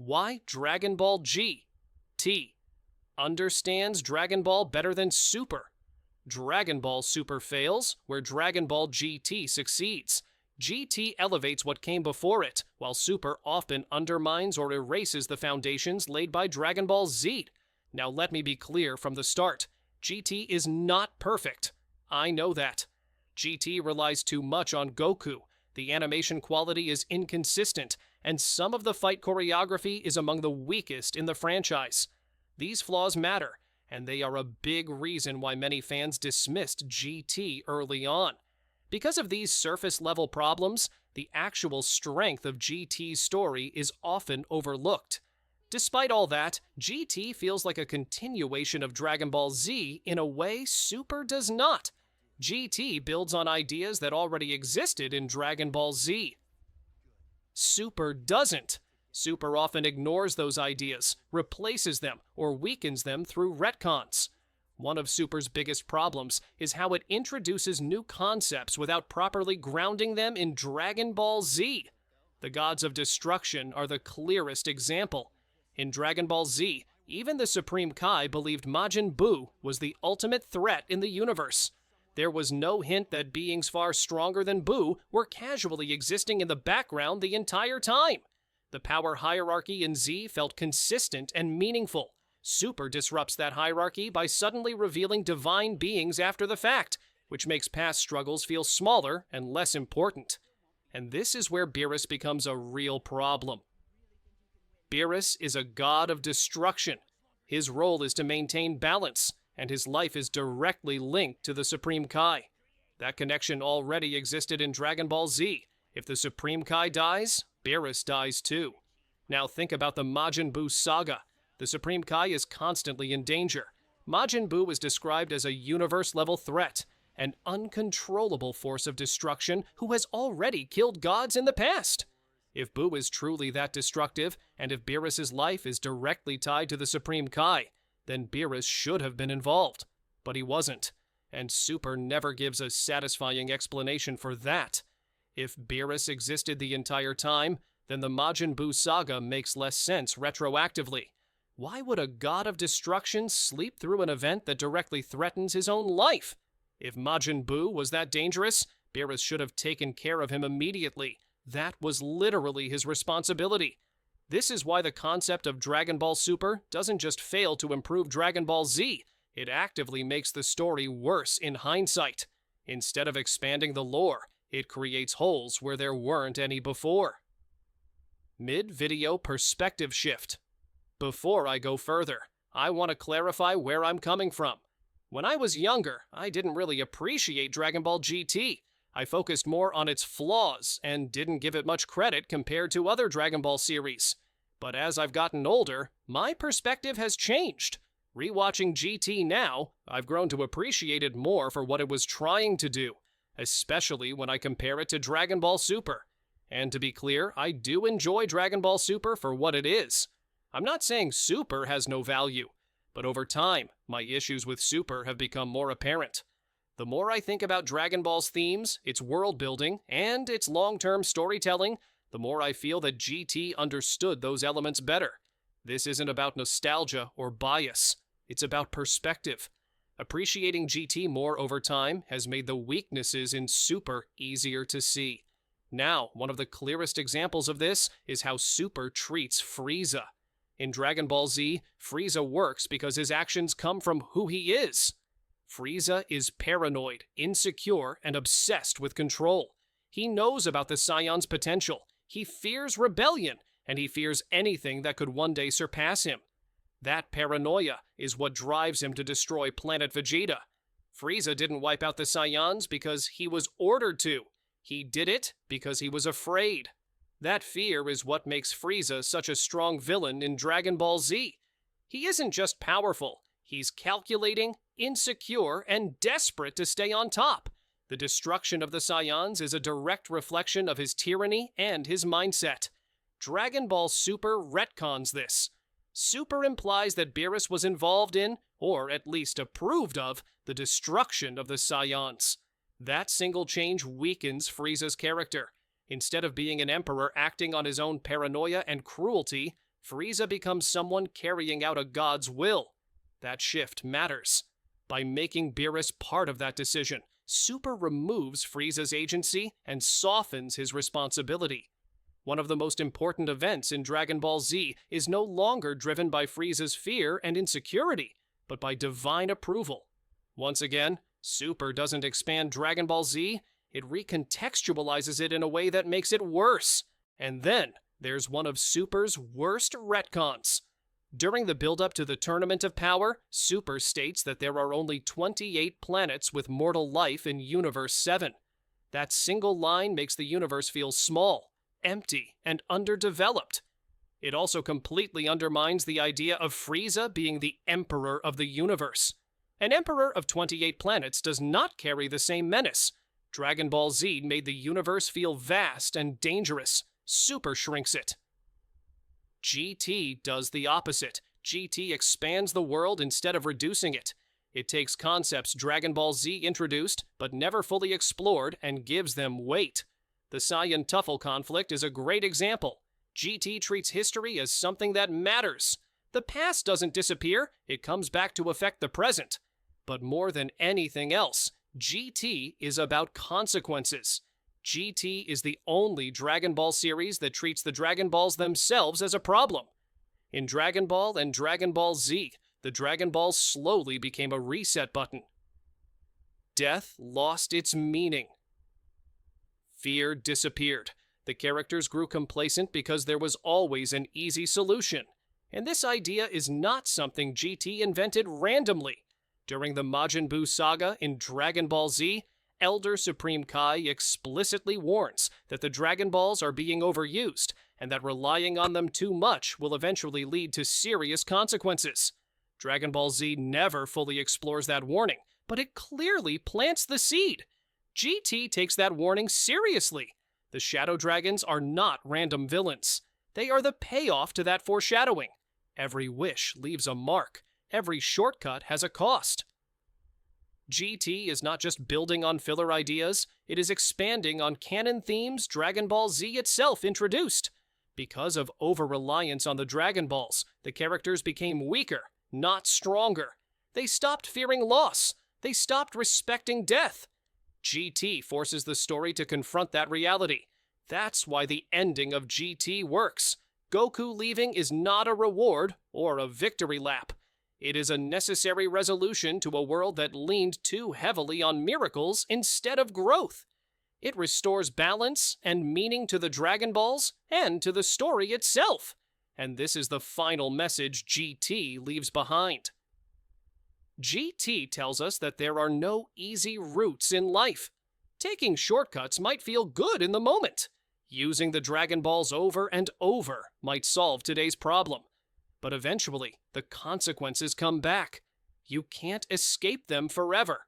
Why Dragon Ball GT understands Dragon Ball better than Super. Dragon Ball Super fails where Dragon Ball GT succeeds. GT elevates what came before it, while Super often undermines or erases the foundations laid by Dragon Ball Z. Now let me be clear from the start. GT is not perfect. I know that. GT relies too much on Goku. The animation quality is inconsistent, and some of the fight choreography is among the weakest in the franchise. These flaws matter, and they are a big reason why many fans dismissed GT early on. Because of these surface-level problems, the actual strength of GT's story is often overlooked. Despite all that, GT feels like a continuation of Dragon Ball Z in a way Super does not. GT builds on ideas that already existed in Dragon Ball Z. Super doesn't. Super often ignores those ideas, replaces them, or weakens them through retcons. One of Super's biggest problems is how it introduces new concepts without properly grounding them in Dragon Ball Z. The gods of destruction are the clearest example. In Dragon Ball Z, even the Supreme Kai believed Majin Buu was the ultimate threat in the universe. There was no hint that beings far stronger than Buu were casually existing in the background the entire time. The power hierarchy in Z felt consistent and meaningful. Super disrupts that hierarchy by suddenly revealing divine beings after the fact, which makes past struggles feel smaller and less important. And this is where Beerus becomes a real problem. Beerus is a god of destruction. His role is to maintain balance, and his life is directly linked to the Supreme Kai. That connection already existed in Dragon Ball Z. If the Supreme Kai dies, Beerus dies too. Now think about the Majin Buu saga. The Supreme Kai is constantly in danger. Majin Buu is described as a universe-level threat, an uncontrollable force of destruction who has already killed gods in the past. If Buu is truly that destructive, and if Beerus' life is directly tied to the Supreme Kai, then Beerus should have been involved. But he wasn't, and Super never gives a satisfying explanation for that. If Beerus existed the entire time, then the Majin Buu saga makes less sense retroactively. Why would a god of destruction sleep through an event that directly threatens his own life? If Majin Buu was that dangerous, Beerus should have taken care of him immediately. That was literally his responsibility. This is why the concept of Dragon Ball Super doesn't just fail to improve Dragon Ball Z, it actively makes the story worse in hindsight. Instead of expanding the lore, it creates holes where there weren't any before. Mid-video perspective shift. Before I go further, I want to clarify where I'm coming from. When I was younger, I didn't really appreciate Dragon Ball GT. I focused more on its flaws and didn't give it much credit compared to other Dragon Ball series. But as I've gotten older, my perspective has changed. Rewatching GT now, I've grown to appreciate it more for what it was trying to do, especially when I compare it to Dragon Ball Super. And to be clear, I do enjoy Dragon Ball Super for what it is. I'm not saying Super has no value, but over time, my issues with Super have become more apparent. The more I think about Dragon Ball's themes, its world building, and its long-term storytelling, the more I feel that GT understood those elements better. This isn't about nostalgia or bias. It's about perspective. Appreciating GT more over time has made the weaknesses in Super easier to see. Now, one of the clearest examples of this is how Super treats Frieza. In Dragon Ball Z, Frieza works because his actions come from who he is. Frieza is paranoid, insecure, and obsessed with control. He knows about the Saiyans' potential. He fears rebellion, and he fears anything that could one day surpass him. That paranoia is what drives him to destroy Planet Vegeta. Frieza didn't wipe out the Saiyans because he was ordered to. He did it because he was afraid. That fear is what makes Frieza such a strong villain in Dragon Ball Z. He isn't just powerful, he's calculating, insecure, and desperate to stay on top. The destruction of the Saiyans is a direct reflection of his tyranny and his mindset. Dragon Ball Super retcons this. Super implies that Beerus was involved in, or at least approved of, the destruction of the Saiyans. That single change weakens Frieza's character. Instead of being an emperor acting on his own paranoia and cruelty, Frieza becomes someone carrying out a god's will. That shift matters. By making Beerus part of that decision, Super removes Frieza's agency and softens his responsibility. One of the most important events in Dragon Ball Z is no longer driven by Frieza's fear and insecurity, but by divine approval. Once again, Super doesn't expand Dragon Ball Z, it recontextualizes it in a way that makes it worse. And then, there's one of Super's worst retcons. During the build-up to the Tournament of Power, Super states that there are only 28 planets with mortal life in Universe 7. That single line makes the universe feel small, empty, and underdeveloped. It also completely undermines the idea of Frieza being the Emperor of the universe. An Emperor of 28 planets does not carry the same menace. Dragon Ball Z made the universe feel vast and dangerous. Super shrinks it. GT does the opposite. GT expands the world instead of reducing it. It takes concepts Dragon Ball Z introduced, but never fully explored, and gives them weight. The Saiyan-Tuffle conflict is a great example. GT treats history as something that matters. The past doesn't disappear, it comes back to affect the present. But more than anything else, GT is about consequences. GT is the only Dragon Ball series that treats the Dragon Balls themselves as a problem. In Dragon Ball and Dragon Ball Z, the Dragon Balls slowly became a reset button. Death lost its meaning. Fear disappeared. The characters grew complacent because there was always an easy solution. And this idea is not something GT invented randomly. During the Majin Buu saga in Dragon Ball Z, Elder Supreme Kai explicitly warns that the Dragon Balls are being overused, and that relying on them too much will eventually lead to serious consequences. Dragon Ball Z never fully explores that warning, but it clearly plants the seed. GT takes that warning seriously. The Shadow Dragons are not random villains. They are the payoff to that foreshadowing. Every wish leaves a mark. Every shortcut has a cost. GT is not just building on filler ideas, it is expanding on canon themes Dragon Ball Z itself introduced. Because of over-reliance on the Dragon Balls, the characters became weaker, not stronger. They stopped fearing loss. They stopped respecting death. GT forces the story to confront that reality. That's why the ending of GT works. Goku leaving is not a reward or a victory lap. It is a necessary resolution to a world that leaned too heavily on miracles instead of growth. It restores balance and meaning to the Dragon Balls and to the story itself. And this is the final message GT leaves behind. GT tells us that there are no easy routes in life. Taking shortcuts might feel good in the moment. Using the Dragon Balls over and over might solve today's problem. But eventually, the consequences come back. You can't escape them forever.